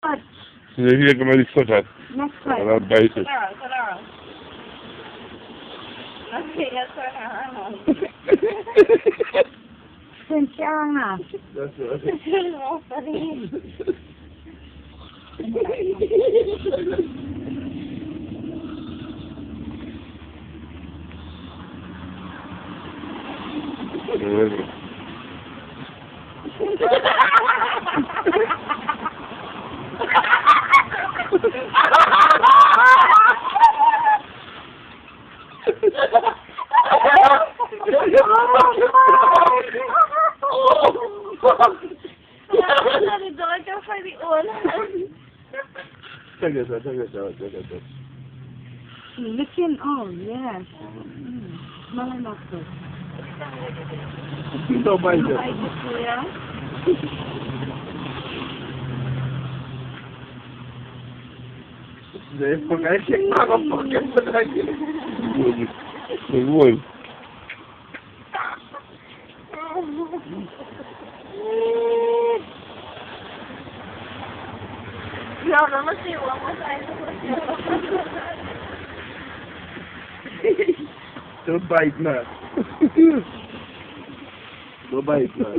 Hindi ka maliskotat. Next slide. Para baisit. Sarah. Nasiya Sarah. Sensya nga. Listen, oh, yes. Malalakot. Ito ba ito? Ay, kuya. Pag-check na ako pocket sa lagi. Nagbuhay. Grabe, masiwa mo sa ito. Babait na. Babait na.